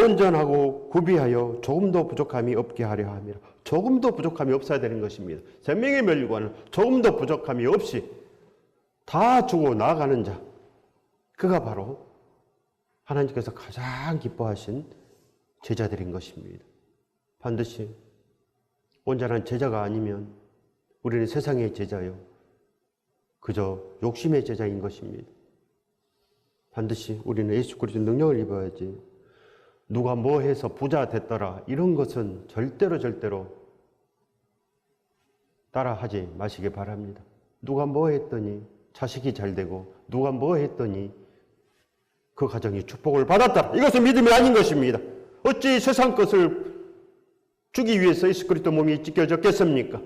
온전하고 구비하여 조금도 부족함이 없게 하려 함이라. 조금도 부족함이 없어야 되는 것입니다. 생명의 멸류관은 조금도 부족함이 없이 다 주고 나아가는 자, 그가 바로 하나님께서 가장 기뻐하신 제자들인 것입니다. 반드시 온전한 제자가 아니면 우리는 세상의 제자요, 그저 욕심의 제자인 것입니다. 반드시 우리는 예수 그리스도의 능력을 입어야지, 누가 뭐 해서 부자 됐더라 이런 것은 절대로 따라하지 마시기 바랍니다. 누가 뭐 했더니 자식이 잘 되고, 누가 뭐 했더니 그 가정이 축복을 받았다, 이것은 믿음이 아닌 것입니다. 어찌 세상 것을 주기 위해서 예수 그리스도 몸이 찢겨졌겠습니까?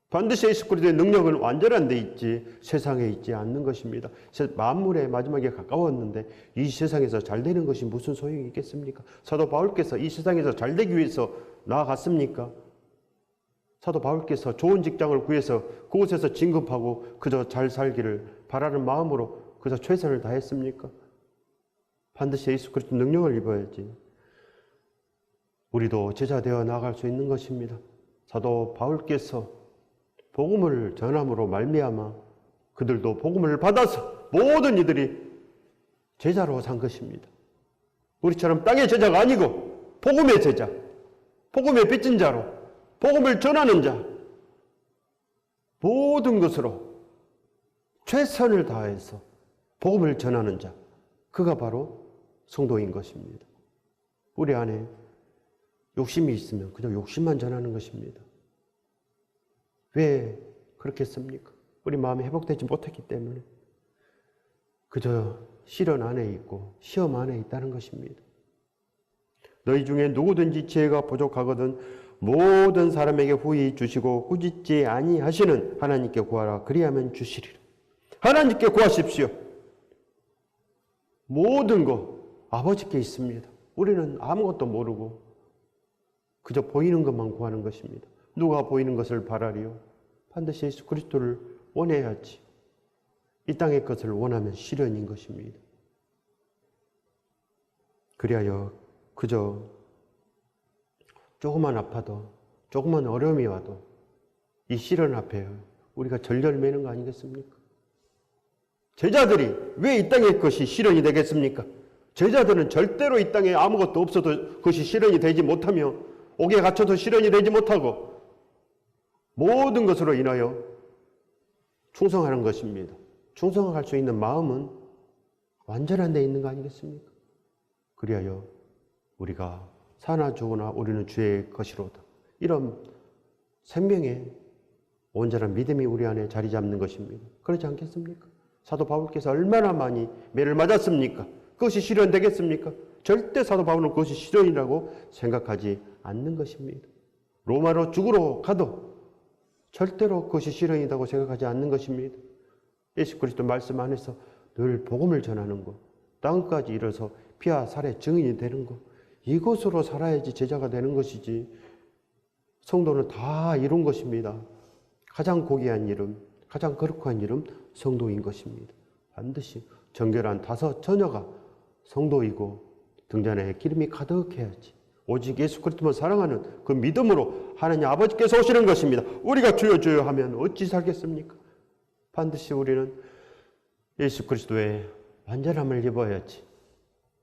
반드시 예수 그리스도의 능력은 완전한 데 있지 세상에 있지 않는 것입니다. 만물의 마지막에 가까웠는데 이 세상에서 잘 되는 것이 무슨 소용이 있겠습니까? 사도 바울께서 이 세상에서 잘 되기 위해서 나아갔습니까? 사도 바울께서 좋은 직장을 구해서 그곳에서 진급하고 그저 잘 살기를 바라는 마음으로 그저 최선을 다했습니까? 반드시 예수 그리스도 능력을 입어야지 우리도 제자 되어 나아갈 수 있는 것입니다. 사도 바울께서 복음을 전함으로 말미암아 그들도 복음을 받아서 모든 이들이 제자로 산 것입니다. 우리처럼 땅의 제자가 아니고 복음의 제자, 복음의 빚진 자로, 복음을 전하는 자, 모든 것으로 최선을 다해서 복음을 전하는 자, 그가 바로 성도인 것입니다. 우리 안에 욕심이 있으면 그냥 욕심만 전하는 것입니다. 왜 그렇겠습니까? 우리 마음이 회복되지 못했기 때문에 그저 시련 안에 있고 시험 안에 있다는 것입니다. 너희 중에 누구든지 지혜가 부족하거든 모든 사람에게 후히 주시고 꾸짖지 아니하시는 하나님께 구하라. 그리하면 주시리라. 하나님께 구하십시오. 모든 거 아버지께 있습니다. 우리는 아무것도 모르고 그저 보이는 것만 구하는 것입니다. 누가 보이는 것을 바라리요? 반드시 예수 그리스도를 원해야지. 이 땅의 것을 원하면 시련인 것입니다. 그리하여 그저 조금만 아파도, 조금만 어려움이 와도 이 시련 앞에 우리가 절절 매는 거 아니겠습니까? 제자들이 왜 이 땅의 것이 시련이 되겠습니까? 제자들은 절대로 이 땅에 아무것도 없어도 그것이 시련이 되지 못하며 옥에 갇혀도 시련이 되지 못하고 모든 것으로 인하여 충성하는 것입니다. 충성할 수 있는 마음은 완전한 데 있는 거 아니겠습니까? 그리하여 우리가 사나 죽으나 우리는 주의 것이로다. 이런 생명의 온전한 믿음이 우리 안에 자리 잡는 것입니다. 그렇지 않겠습니까? 사도 바울께서 얼마나 많이 매를 맞았습니까? 그것이 시련 되겠습니까? 절대 사도 바울은 그것이 시련이라고 생각하지 않는 것입니다. 로마로 죽으러 가도 절대로 그것이 시련이라고 생각하지 않는 것입니다. 예수 그리스도 말씀 안에서 늘 복음을 전하는 것, 땅까지 이뤄서 피와 살의 증인이 되는 것, 이것으로 살아야지 제자가 되는 것이지 성도는 다 이룬 것입니다. 가장 고귀한 이름, 가장 거룩한 이름 성도인 것입니다. 반드시 정결한 5 처녀가 성도이고 등잔에 기름이 가득해야지. 오직 예수 그리스도만 사랑하는 그 믿음으로 하나님 아버지께서 오시는 것입니다. 우리가 주여 주여 하면 어찌 살겠습니까? 반드시 우리는 예수 그리스도의 완전함을 입어야지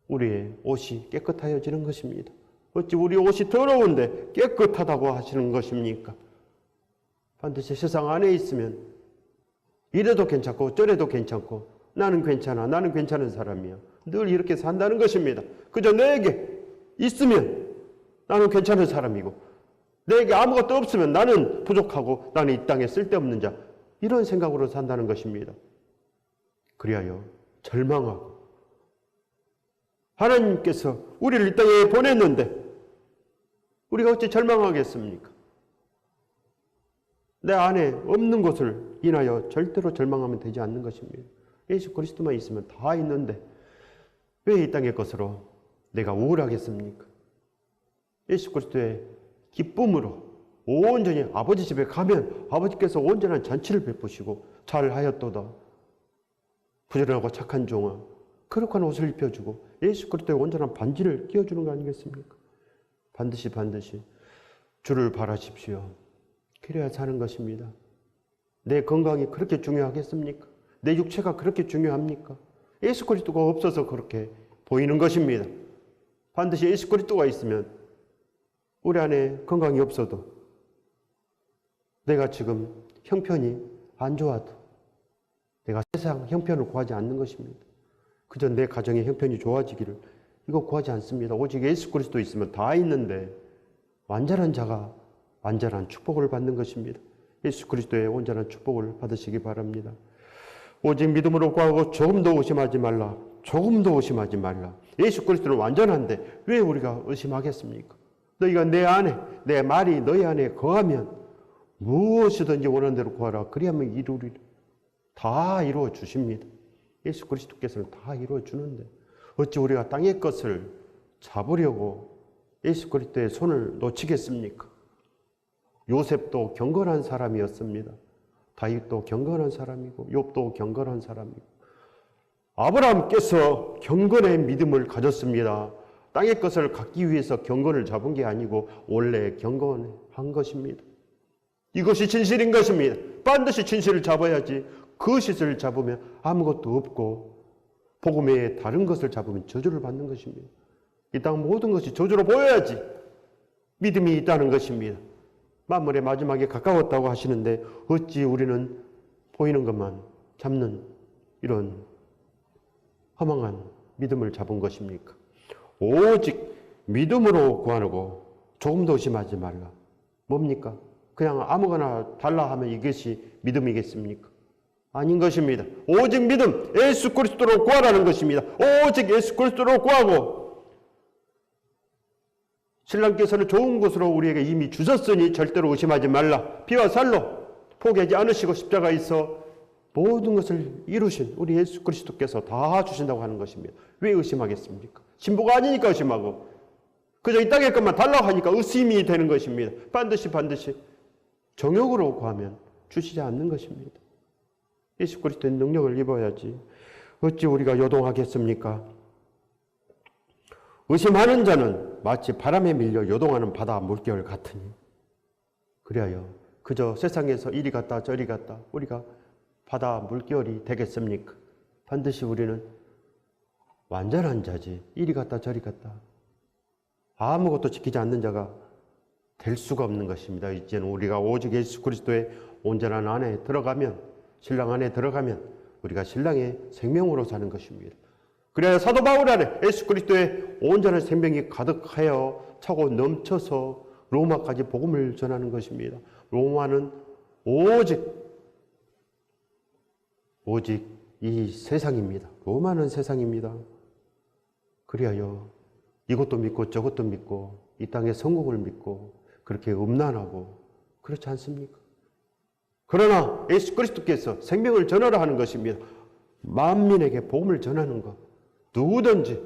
우리의 옷이 깨끗하여지는 것입니다. 어찌 우리 옷이 더러운데 깨끗하다고 하시는 것입니까? 반드시 세상 안에 있으면 이래도 괜찮고 저래도 괜찮고 나는 괜찮아, 나는 괜찮은 사람이야, 늘 이렇게 산다는 것입니다. 그저 내게 있으면 나는 괜찮은 사람이고 내게 아무것도 없으면 나는 부족하고 나는 이 땅에 쓸데없는 자, 이런 생각으로 산다는 것입니다. 그리하여 절망하고 하나님께서 우리를 이 땅에 보냈는데 우리가 어찌 절망하겠습니까? 내 안에 없는 것을 인하여 절대로 절망하면 되지 않는 것입니다. 예수 그리스도만 있으면 다 있는데 왜 이 땅의 것으로 내가 우울하겠습니까? 예수 그리스도의 기쁨으로 온전히 아버지 집에 가면 아버지께서 온전한 잔치를 베푸시고 잘하였도다 부지런하고 착한 종아 거룩한 옷을 입혀주고 예수 그리스도의 온전한 반지를 끼워주는 거 아니겠습니까? 반드시 주를 바라십시오. 그래야 사는 것입니다. 내 건강이 그렇게 중요하겠습니까? 내 육체가 그렇게 중요합니까? 예수 그리스도가 없어서 그렇게 보이는 것입니다. 반드시 예수 그리스도가 있으면 우리 안에 건강이 없어도 내가 지금 형편이 안 좋아도 내가 세상 형편을 구하지 않는 것입니다. 그저 내 가정의 형편이 좋아지기를 이거 구하지 않습니다. 오직 예수 그리스도 있으면 다 있는데 완전한 자가 완전한 축복을 받는 것입니다. 예수 그리스도의 온전한 축복을 받으시기 바랍니다. 오직 믿음으로 구하고 조금도 의심하지 말라. 조금도 의심하지 말라. 예수 그리스도는 완전한데 왜 우리가 의심하겠습니까? 너희가 내 안에, 내 말이 너희 안에 거하면 무엇이든지 원하는 대로 구하라. 그리하면 이루리라. 다 이루어 주십니다. 예수 그리스도께서는 다 이루어 주는데 어찌 우리가 땅의 것을 잡으려고 예수 그리스도의 손을 놓치겠습니까? 요셉도 경건한 사람이었습니다. 다윗도 경건한 사람이고 욥도 경건한 사람이고 아브라함께서 경건의 믿음을 가졌습니다. 땅의 것을 갖기 위해서 경건을 잡은 게 아니고 원래 경건한 것입니다. 이것이 진실인 것입니다. 반드시 진실을 잡아야지 그 것을 잡으면 아무것도 없고 복음 외에 다른 것을 잡으면 저주를 받는 것입니다. 이 땅 모든 것이 저주로 보여야지 믿음이 있다는 것입니다. 만물의 마지막에 가까웠다고 하시는데 어찌 우리는 보이는 것만 잡는 이런 허망한 믿음을 잡은 것입니까? 오직 믿음으로 구하고 조금도 의심하지 말라. 뭡니까? 그냥 아무거나 달라 하면 이것이 믿음이겠습니까? 아닌 것입니다. 오직 믿음, 예수 그리스도로 구하라는 것입니다. 오직 예수 그리스도로 구하고 신랑께서는 좋은 것으로 우리에게 이미 주셨으니 절대로 의심하지 말라. 피와 살로 포기하지 않으시고 십자가에 있어 모든 것을 이루신 우리 예수 그리스도께서 다 주신다고 하는 것입니다. 왜 의심하겠습니까? 신부가 아니니까 의심하고 그저 이 땅의 것만 달라고 하니까 의심이 되는 것입니다. 반드시 정욕으로 구하면 주시지 않는 것입니다. 예수 그리스도의 능력을 입어야지 어찌 우리가 요동하겠습니까? 의심하는 자는 마치 바람에 밀려 요동하는 바다 물결 같으니 그래요. 그저 세상에서 이리 갔다 저리 갔다 우리가 바다 물결이 되겠습니까? 반드시 우리는 완전한 자지 이리 갔다 저리 갔다 아무것도 지키지 않는 자가 될 수가 없는 것입니다. 이제는 우리가 오직 예수 그리스도의 온전한 안에 들어가면 신랑 안에 들어가면 우리가 신랑의 생명으로 사는 것입니다. 그래야 사도 바울 안에 예수 그리스도의 온전한 생명이 가득하여 차고 넘쳐서 로마까지 복음을 전하는 것입니다. 로마는 오직 이 세상입니다. 로마는 세상입니다. 그리하여 이것도 믿고 저것도 믿고 이 땅의 성공을 믿고 그렇게 음란하고 그렇지 않습니까? 그러나 예수 그리스도께서 생명을 전하라 하는 것입니다. 만민에게 복음을 전하는 것. 누구든지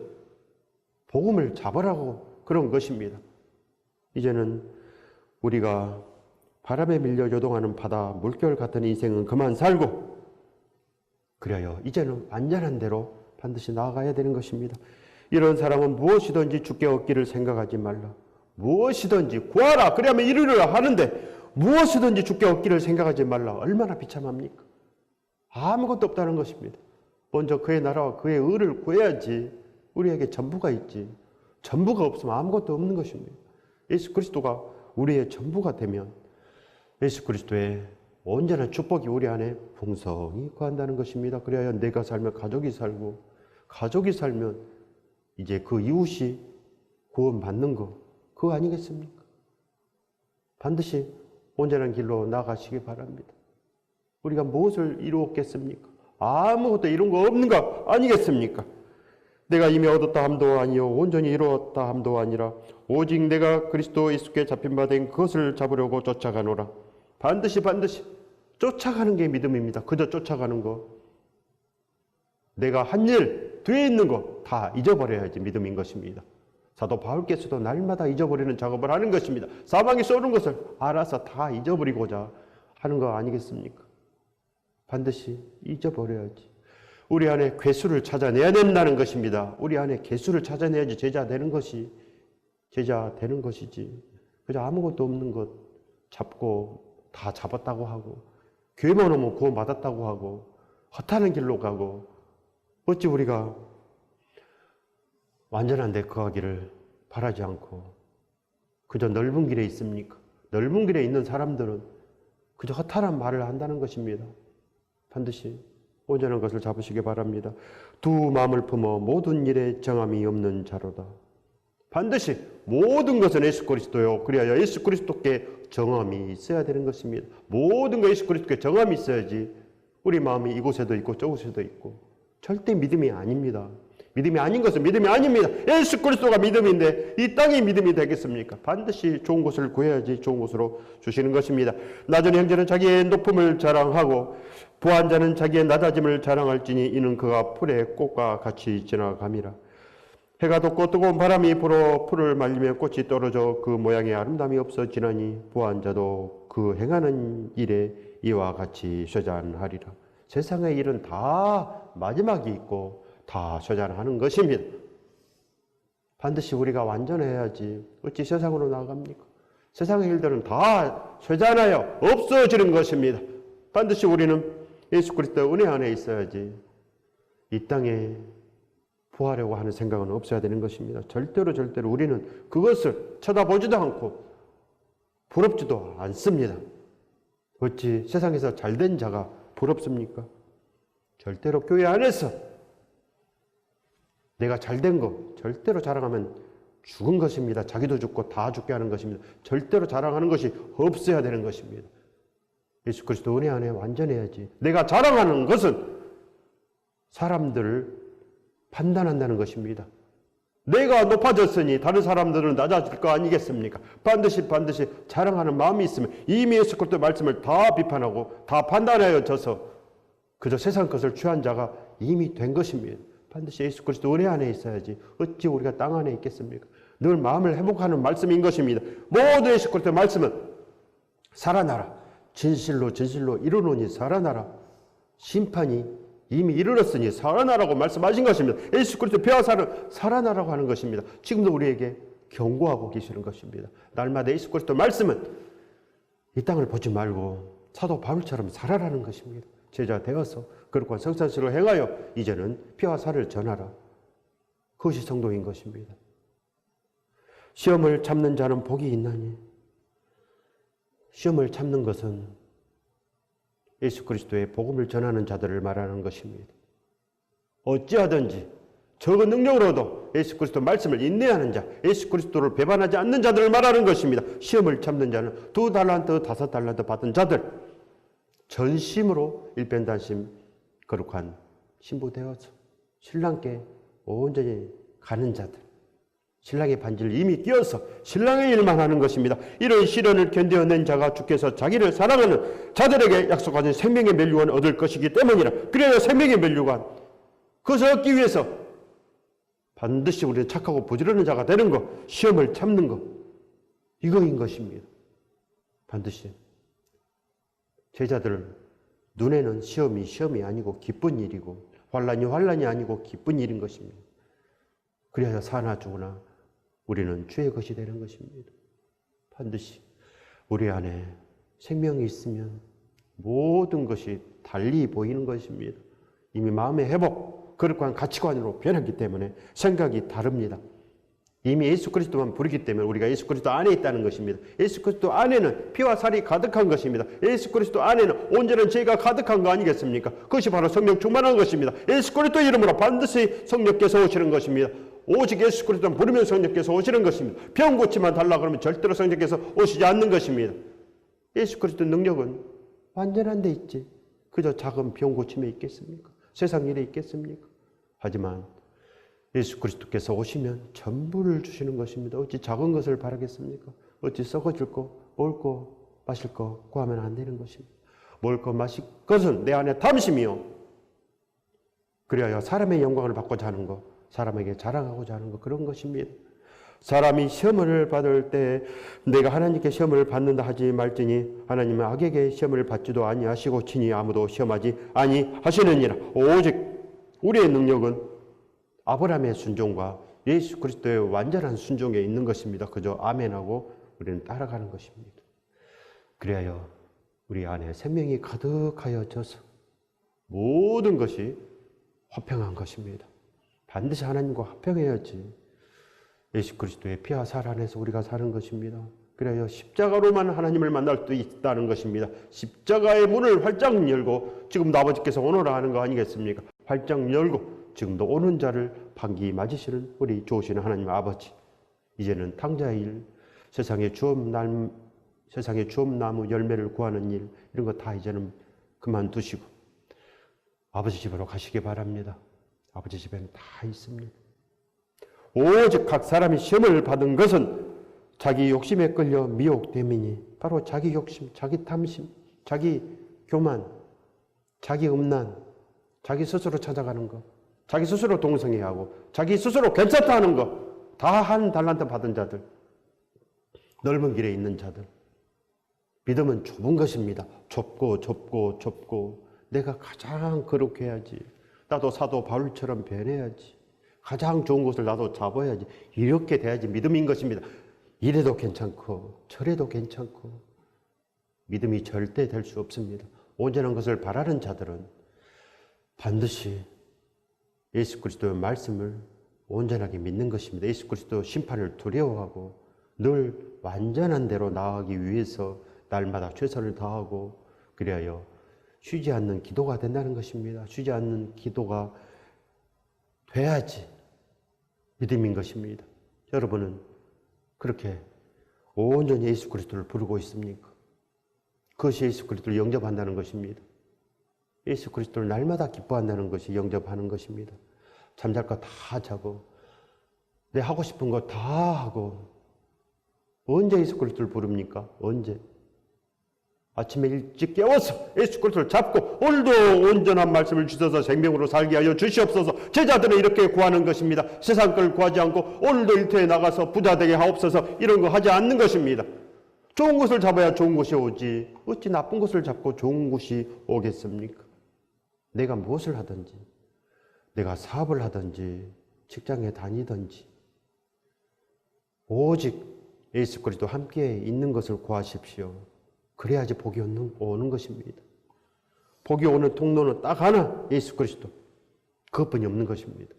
복음을 잡으라고 그런 것입니다. 이제는 우리가 바람에 밀려 요동하는 바다 물결 같은 인생은 그만 살고 그래요. 이제는 안전한 대로 반드시 나아가야 되는 것입니다. 이런 사람은 무엇이든지 주께 얻기를 생각하지 말라. 무엇이든지 구하라. 그러면 이루리라 하는데 무엇이든지 주께 얻기를 생각하지 말라. 얼마나 비참합니까? 아무것도 없다는 것입니다. 먼저 그의 나라와 그의 의를 구해야지 우리에게 전부가 있지. 전부가 없으면 아무것도 없는 것입니다. 예수 그리스도가 우리의 전부가 되면 예수 그리스도의 온전한 축복이 우리 안에 풍성히 거한다는 것입니다. 그래야 내가 살면 가족이 살고 가족이 살면 이제 그 이웃이 구원받는 거 그거 아니겠습니까? 반드시 온전한 길로 나가시기 바랍니다. 우리가 무엇을 이루었겠습니까? 아무것도 이룬 거 없는 거 아니겠습니까? 내가 이미 얻었다 함도 아니요 온전히 이루었다 함도 아니라 오직 내가 그리스도 예수께 잡힌 바 된 그것을 잡으려고 쫓아가노라. 반드시 쫓아가는 게 믿음입니다. 그저 쫓아가는 거. 내가 한 일, 뒤에 있는 거 다 잊어버려야지 믿음인 것입니다. 사도 바울께서도 날마다 잊어버리는 작업을 하는 것입니다. 사망이 쏘는 것을 알아서 다 잊어버리고자 하는 거 아니겠습니까? 반드시 잊어버려야지. 우리 안에 괴수를 찾아내야 된다는 것입니다. 우리 안에 괴수를 찾아내야지 제자 되는 것이지. 그저 아무것도 없는 것 잡고 다 잡았다고 하고 교회만 오면 구원 받았다고 하고 허탄한 길로 가고 어찌 우리가 완전한 데 거하기를 바라지 않고 그저 넓은 길에 있습니까? 넓은 길에 있는 사람들은 그저 허탈한 말을 한다는 것입니다. 반드시 온전한 것을 잡으시기 바랍니다. 두 마음을 품어 모든 일에 정함이 없는 자로다. 반드시 모든 것은 예수 그리스도요. 그래야 예수 그리스도께 정함이 있어야 되는 것입니다. 모든 것 예수 그리스도께 정함이 있어야지 우리 마음이 이곳에도 있고 저곳에도 있고 절대 믿음이 아닙니다. 믿음이 아닌 것은 믿음이 아닙니다. 예수 그리스도가 믿음인데 이 땅이 믿음이 되겠습니까? 반드시 좋은 것을 구해야지 좋은 것으로 주시는 것입니다. 낮은 형제는 자기의 높음을 자랑하고 부한 자는 자기의 낮아짐을 자랑할지니 이는 그가 풀의 꽃과 같이 지나감이라. 해가 돋고 뜨거운 바람이 불어 풀을 말리며 꽃이 떨어져 그 모양의 아름다움이 없어지나니 부한 자도 그 행하는 일에 이와 같이 쇠잔하리라. 세상의 일은 다 마지막이 있고 다 쇠잔하는 것입니다. 반드시 우리가 완전해야지 어찌 세상으로 나아갑니까? 세상의 일들은 다 쇠잔하여 없어지는 것입니다. 반드시 우리는 예수 그리스도의 은혜 안에 있어야지 이 땅에 부하려고 하는 생각은 없어야 되는 것입니다. 절대로 우리는 그것을 쳐다보지도 않고 부럽지도 않습니다. 어찌 세상에서 잘된 자가 부럽습니까? 절대로 교회 안에서 내가 잘된 거 절대로 자랑하면 죽은 것입니다. 자기도 죽고 다 죽게 하는 것입니다. 절대로 자랑하는 것이 없어야 되는 것입니다. 예수 그리스도 은혜 안에 완전해야지. 내가 자랑하는 것은 사람들을 판단한다는 것입니다. 내가 높아졌으니 다른 사람들은 낮아질 거 아니겠습니까? 반드시 자랑하는 마음이 있으면 이미 예수 그리스도의 말씀을 다 비판하고 다 판단하여 져서 그저 세상 것을 취한 자가 이미 된 것입니다. 반드시 예수 그리스도 은혜 안에 있어야지 어찌 우리가 땅 안에 있겠습니까? 늘 마음을 회복하는 말씀인 것입니다. 모든 예수 그리스도의 말씀은 살아나라. 진실로 이루노니 살아나라. 심판이 이미 이르렀으니 살아나라고 말씀하신 것입니다. 예수 그리스도 피와 살아나라고 하는 것입니다. 지금도 우리에게 경고하고 계시는 것입니다. 날마다 예수 그리스도 말씀은 이 땅을 보지 말고 사도 바울처럼 살아라는 것입니다. 제자 되어서 그렇고 성찬식을 행하여 이제는 피와 살을 전하라. 그것이 성도인 것입니다. 시험을 참는 자는 복이 있나니. 시험을 참는 것은 예수 그리스도의 복음을 전하는 자들을 말하는 것입니다. 어찌하든지 적은 능력으로도 예수 그리스도 말씀을 인내하는 자, 예수 그리스도를 배반하지 않는 자들을 말하는 것입니다. 시험을 참는 자는 2달란트, 5달란트 받은 자들, 전심으로 일편단심 거룩한 신부 되어서 신랑께 온전히 가는 자들, 신랑의 반지를 이미 띄어서 신랑의 일만 하는 것입니다. 이런 시련을 견뎌낸 자가 주께서 자기를 사랑하는 자들에게 약속하신 생명의 면류관을 얻을 것이기 때문이라. 그래야 생명의 면류관, 그것을 얻기 위해서 반드시 우리는 착하고 부지런한 자가 되는 것, 시험을 참는 것, 이거인 것입니다. 반드시 제자들 눈에는 시험이 아니고 기쁜 일이고 환난이 아니고 기쁜 일인 것입니다. 그래야 사나 죽으나 우리는 주의 것이 되는 것입니다. 반드시 우리 안에 생명이 있으면 모든 것이 달리 보이는 것입니다. 이미 마음의 회복, 거룩한 가치관으로 변했기 때문에 생각이 다릅니다. 이미 예수 그리스도만 부르기 때문에 우리가 예수 그리스도 안에 있다는 것입니다. 예수 그리스도 안에는 피와 살이 가득한 것입니다. 예수 그리스도 안에는 온전한 죄가 가득한 거 아니겠습니까? 그것이 바로 성령 충만한 것입니다. 예수 그리스도 이름으로 반드시 성령께서 오시는 것입니다. 오직 예수 그리스도만 부르면 성령께서 오시는 것입니다. 병 고치만 달라 그러면 절대로 성령께서 오시지 않는 것입니다. 예수 그리스도 능력은 완전한 데 있지. 그저 작은 병 고침에 있겠습니까? 세상 일에 있겠습니까? 하지만 예수 그리스도께서 오시면 전부를 주시는 것입니다. 어찌 작은 것을 바라겠습니까? 어찌 썩어질 거, 먹을 거, 마실 거 구하면 안 되는 것입니다. 먹을 거, 마실 것은 내 안에 탐심이요. 그래야 사람의 영광을 받고자 하는 것, 사람에게 자랑하고자 하는 것, 그런 것입니다. 사람이 시험을 받을 때 내가 하나님께 시험을 받는다 하지 말지니 하나님은 악에게 시험을 받지도 아니하시고 친히 아무도 시험하지 아니하시느니라. 오직 우리의 능력은 아브라함의 순종과 예수 그리스도의 완전한 순종에 있는 것입니다. 그저 아멘하고 우리는 따라가는 것입니다. 그래야 우리 안에 생명이 가득하여져서 모든 것이 화평한 것입니다. 반드시 하나님과 화평해야지 예수 그리스도의 피와 살 안에서 우리가 사는 것입니다. 그래야 십자가로만 하나님을 만날 수 있다는 것입니다. 십자가의 문을 활짝 열고 지금도 아버지께서 오너라 하는 거 아니겠습니까? 활짝 열고 지금도 오는 자를 반기 맞으시는 우리 좋으신 하나님 아버지, 이제는 탕자의 일, 세상의 주업나무 열매를 구하는 일, 이런 거 다 이제는 그만두시고 아버지 집으로 가시기 바랍니다. 아버지 집에는 다 있습니다. 오직 각 사람이 시험을 받은 것은 자기 욕심에 끌려 미혹됨이니, 바로 자기 욕심, 자기 탐심, 자기 교만, 자기 음란, 자기 스스로 찾아가는 것, 자기 스스로 동성애하고 자기 스스로 괜찮다 하는 것, 다 한 달란트 받은 자들, 넓은 길에 있는 자들. 믿음은 좁은 것입니다. 좁고 내가 가장 거룩해야지, 나도 사도 바울처럼 변해야지, 가장 좋은 것을 나도 잡아야지, 이렇게 돼야지 믿음인 것입니다. 이래도 괜찮고 저래도 괜찮고 믿음이 절대 될 수 없습니다. 온전한 것을 바라는 자들은 반드시 예수 그리스도의 말씀을 온전하게 믿는 것입니다. 예수 그리스도 심판을 두려워하고 늘 완전한 대로 나아가기 위해서 날마다 최선을 다하고, 그래야 쉬지 않는 기도가 된다는 것입니다. 쉬지 않는 기도가 돼야지 믿음인 것입니다. 여러분은 그렇게 온전히 예수 그리스도를 부르고 있습니까? 그것이 예수 그리스도를 영접한다는 것입니다. 예수 그리스도를 날마다 기뻐한다는 것이 영접하는 것입니다. 잠잘 거 다 자고 내 하고 싶은 거 다 하고. 언제 예수 그리스도를 부릅니까? 언제? 아침에 일찍 깨워서 예수 그리스도를 잡고 오늘도 온전한 말씀을 주셔서 생명으로 살게 하여 주시옵소서. 제자들은 이렇게 구하는 것입니다. 세상 걸 구하지 않고 오늘도 일터에 나가서 부자 되게 하옵소서, 이런 거 하지 않는 것입니다. 좋은 것을 잡아야 좋은 것이 오지, 어찌 나쁜 것을 잡고 좋은 것이 오겠습니까? 내가 무엇을 하든지, 내가 사업을 하든지 직장에 다니든지 오직 예수 그리스도 함께 있는 것을 구하십시오. 그래야지 복이 오는 것입니다. 복이 오는 통로는 딱 하나, 예수 그리스도. 그것뿐이 없는 것입니다.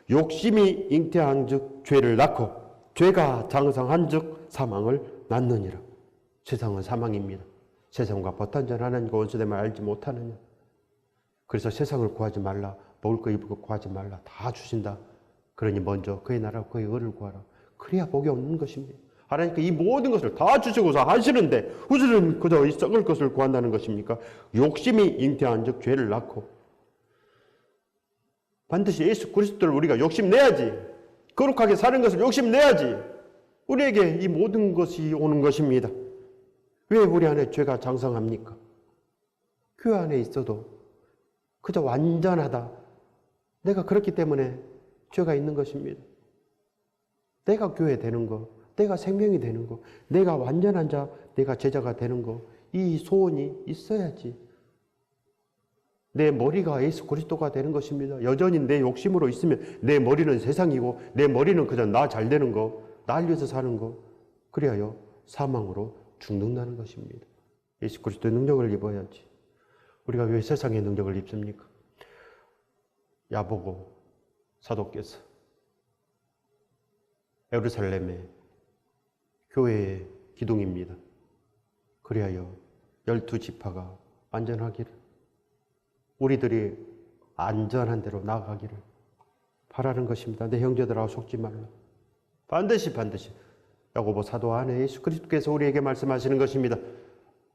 욕심이 잉태한 즉 죄를 낳고 죄가 장성한 즉 사망을 낳느니라. 세상은 사망입니다. 세상과 버탄전 하나님과 원수됨을 알지 못하느냐. 그래서 세상을 구하지 말라, 먹을 거 입을 거 구하지 말라, 다 주신다. 그러니 먼저 그의 나라와 그의 의를 구하라. 그래야 복이 없는 것입니다. 하나님께 이 모든 것을 다 주시고서 하시는데 우리는 그저 이 썩을 것을 구한다는 것입니까? 욕심이 잉태한 즉 죄를 낳고. 반드시 예수 그리스도를 우리가 욕심내야지, 거룩하게 사는 것을 욕심내야지 우리에게 이 모든 것이 오는 것입니다. 왜 우리 안에 죄가 장성합니까? 교회 안에 있어도 그저 완전하다, 내가 그렇기 때문에 죄가 있는 것입니다. 내가 교회 되는 거, 내가 생명이 되는 거, 내가 완전한 자, 내가 제자가 되는 거, 이 소원이 있어야지. 내 머리가 예수 그리스도가 되는 것입니다. 여전히 내 욕심으로 있으면 내 머리는 세상이고 내 머리는 그저 나 잘 되는 거, 날 위해서 사는 거, 그래야 사망으로 죽는다는 것입니다. 예수 그리스도의 능력을 입어야지. 우리가 왜 세상의 능력을 입습니까? 야보고 사도께서 예루살렘의 교회의 기둥입니다. 그리하여 12지파가 안전하기를, 우리들이 안전한 대로 나아가기를 바라는 것입니다. 내 형제들하고 속지 말라. 반드시 야고보 사도 안에 예수 그리스도께서 우리에게 말씀하시는 것입니다.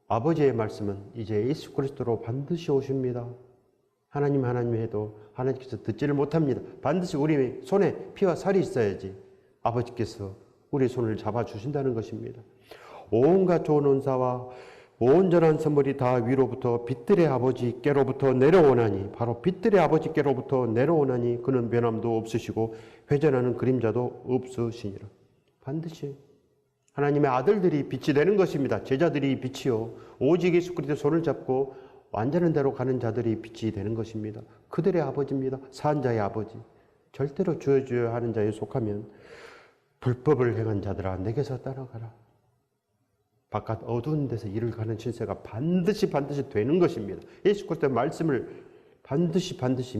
아버지의 말씀은 이제 예수 그리스도로 반드시 오십니다. 하나님 해도 하나님께서 듣지를 못합니다. 반드시 우리 손에 피와 살이 있어야지 아버지께서 우리 손을 잡아주신다는 것입니다. 온갖 좋은 은사와 온전한 선물이 다 위로부터 빛들의 아버지께로부터 내려오나니, 바로 빛들의 아버지께로부터 내려오나니 그는 변함도 없으시고 회전하는 그림자도 없으시니라. 반드시 하나님의 아들들이 빛이 되는 것입니다. 제자들이 빛이요, 오직 예수 그리스도의 손을 잡고 완전한 대로 가는 자들이 빛이 되는 것입니다. 그들의 아버지입니다. 산 자의 아버지. 절대로 주어줘야 하는 자에 속하면 불법을 행한 자들아 내게서 떠나가라. 바깥 어두운 데서 일을 가는 신세가 반드시 되는 것입니다. 예수 그리스도의 말씀을 반드시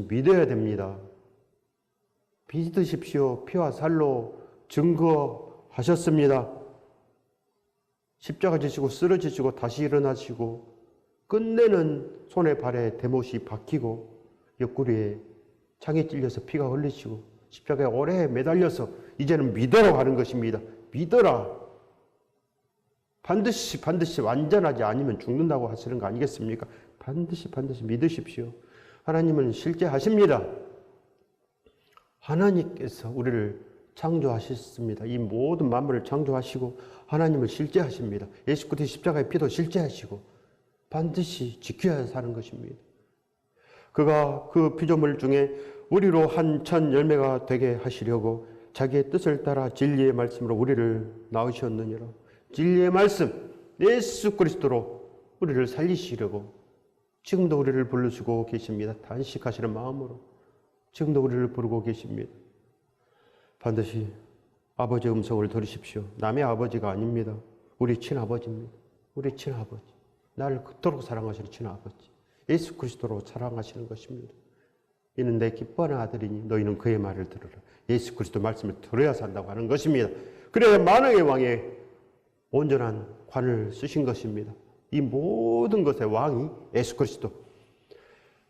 믿어야 됩니다. 믿으십시오. 피와 살로 증거하셨습니다. 십자가 지시고 쓰러지시고 다시 일어나시고 끝내는 손에 발에 대못이 박히고 옆구리에 창에 찔려서 피가 흘리시고 십자가에 오래 매달려서 이제는 믿어라 하는 것입니다. 믿어라. 반드시 완전하지 않으면 죽는다고 하시는 거 아니겠습니까? 반드시 믿으십시오. 하나님은 실제하십니다. 하나님께서 우리를 창조하셨습니다. 이 모든 만물을 창조하시고 하나님을 실제하십니다. 예수 그리스도의 십자가의 피도 실제하시고 반드시 지켜야 사는 것입니다. 그가 그 피조물 중에 우리로 한 천 열매가 되게 하시려고 자기의 뜻을 따라 진리의 말씀으로 우리를 낳으셨느니라. 진리의 말씀 예수 그리스도로 우리를 살리시려고 지금도 우리를 부르시고 계십니다. 단식하시는 마음으로 지금도 우리를 부르고 계십니다. 반드시 아버지의 음성을 들으십시오. 남의 아버지가 아닙니다. 우리 친아버지입니다. 우리 친아버지. 나를 그토록 사랑하시는 친아버지. 예수 그리스도로 사랑하시는 것입니다. 이는 내 기뻐하는 아들이니 너희는 그의 말을 들으라. 예수 그리스도 말씀을 들어야 산다고 하는 것입니다. 그래야 만왕의 왕에 온전한 관을 쓰신 것입니다. 이 모든 것의 왕이 예수 그리스도.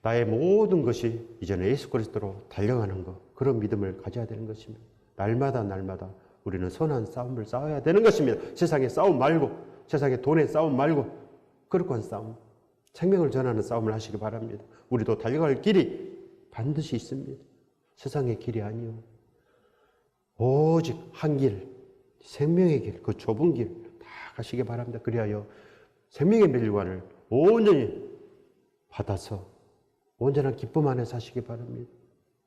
나의 모든 것이 이제는 예수 그리스도로 달려가는 것. 그런 믿음을 가져야 되는 것입니다. 날마다 우리는 선한 싸움을 싸워야 되는 것입니다. 세상의 싸움 말고, 세상의 돈의 싸움 말고, 거룩한 싸움, 생명을 전하는 싸움을 하시기 바랍니다. 우리도 달려갈 길이 반드시 있습니다. 세상의 길이 아니요. 오직 한 길, 생명의 길, 그 좁은 길 다 가시기 바랍니다. 그리하여 생명의 멸관을 온전히 받아서 온전한 기쁨 안에 사시기 바랍니다.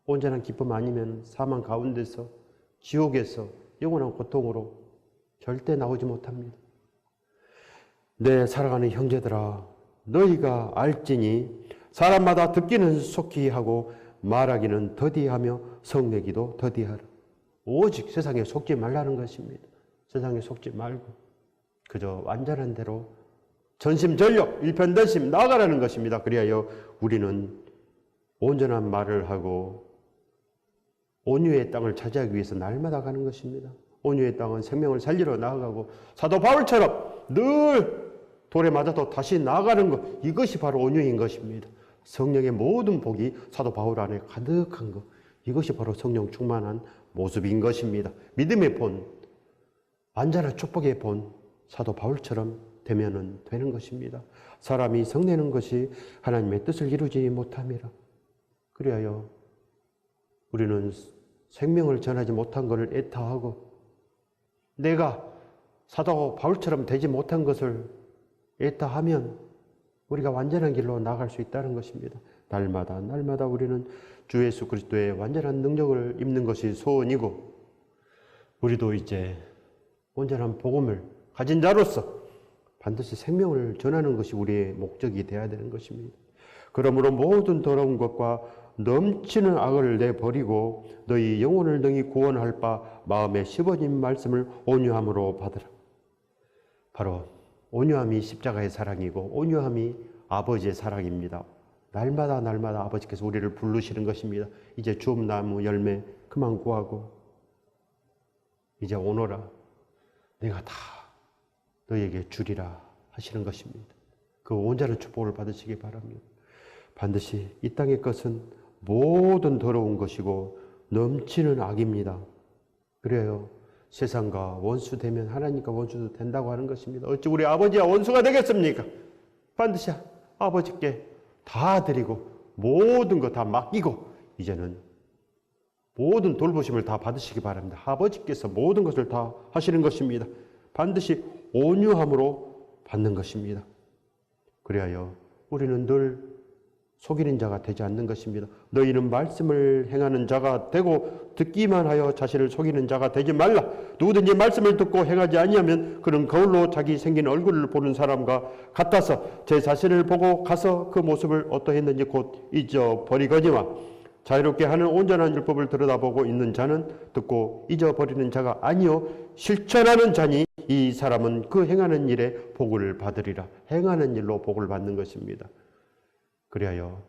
온전한 기쁨 아니면 사망 가운데서 지옥에서 영원한 고통으로 절대 나오지 못합니다. 내 사랑하는 형제들아, 너희가 알지니 사람마다 듣기는 속히 하고 말하기는 더디하며 성내기도 더디하라. 오직 세상에 속지 말라는 것입니다. 세상에 속지 말고 그저 완전한 대로 전심전력 일편단심 나아가라는 것입니다. 그리하여 우리는 온전한 말을 하고 온유의 땅을 차지하기 위해서 날마다 가는 것입니다. 온유의 땅은 생명을 살리러 나아가고 사도 바울처럼 늘 돌에 맞아도 다시 나아가는 것, 이것이 바로 온유인 것입니다. 성령의 모든 복이 사도 바울 안에 가득한 것, 이것이 바로 성령 충만한 모습인 것입니다. 믿음의 본, 완전한 축복의 본 사도 바울처럼 되면은 되는 것입니다. 사람이 성내는 것이 하나님의 뜻을 이루지 못함이라. 그리하여 우리는 생명을 전하지 못한 것을 애타하고 내가 사도 바울처럼 되지 못한 것을 애타하면 우리가 완전한 길로 나아갈 수 있다는 것입니다. 날마다 우리는 주 예수 그리스도의 완전한 능력을 입는 것이 소원이고 우리도 이제 온전한 복음을 가진 자로서 반드시 생명을 전하는 것이 우리의 목적이 되어야 되는 것입니다. 그러므로 모든 더러운 것과 넘치는 악을 내버리고 너희 영혼을 능히 구원할 바 마음에 씹어진 말씀을 온유함으로 받으라. 바로 온유함이 십자가의 사랑이고 온유함이 아버지의 사랑입니다. 날마다 아버지께서 우리를 부르시는 것입니다. 이제 주음나무 열매 그만 구하고 이제 오너라. 내가 다 너에게 주리라 하시는 것입니다. 그 온전한 축복을 받으시기 바랍니다. 반드시 이 땅의 것은 모든 더러운 것이고 넘치는 악입니다. 그래요. 세상과 원수되면 하나님과 원수도 된다고 하는 것입니다. 어찌 우리 아버지와 원수가 되겠습니까? 반드시 아버지께 다 드리고 모든 것 다 맡기고 이제는 모든 돌보심을 다 받으시기 바랍니다. 아버지께서 모든 것을 다 하시는 것입니다. 반드시 온유함으로 받는 것입니다. 그리하여 우리는 늘 속이는 자가 되지 않는 것입니다. 너희는 말씀을 행하는 자가 되고 듣기만 하여 자신을 속이는 자가 되지 말라. 누구든지 말씀을 듣고 행하지 아니하면 그는 거울로 자기 생긴 얼굴을 보는 사람과 같아서 제 자신을 보고 가서 그 모습을 어떠했는지 곧 잊어버리거니와 자유롭게 하는 온전한 율법을 들여다보고 있는 자는 듣고 잊어버리는 자가 아니요 실천하는 자니 이 사람은 그 행하는 일에 복을 받으리라. 행하는 일로 복을 받는 것입니다. 그리하여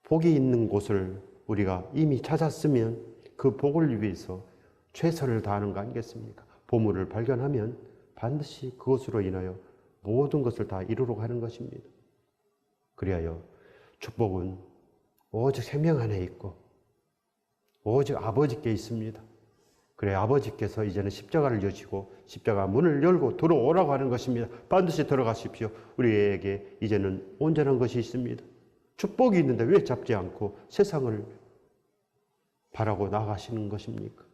복이 있는 곳을 우리가 이미 찾았으면 그 복을 위해서 최선을 다하는 거 아니겠습니까? 보물을 발견하면 반드시 그것으로 인하여 모든 것을 다 이루러 가는 것입니다. 그리하여 축복은 오직 생명 안에 있고 오직 아버지께 있습니다. 그래 아버지께서 이제는 십자가를 여시고 십자가 문을 열고 들어오라고 하는 것입니다. 반드시 들어가십시오. 우리에게 이제는 온전한 것이 있습니다. 축복이 있는데 왜 잡지 않고 세상을 바라고 나가시는 것입니까?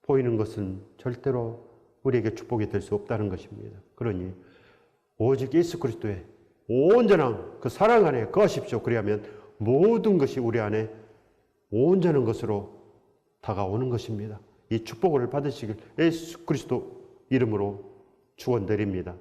보이는 것은 절대로 우리에게 축복이 될 수 없다는 것입니다. 그러니 오직 예수 그리스도의 온전한 그 사랑 안에 거하십시오. 그리하면 모든 것이 우리 안에 온전한 것으로 다가오는 것입니다. 이 축복을 받으시길 예수 그리스도 이름으로 축원드립니다.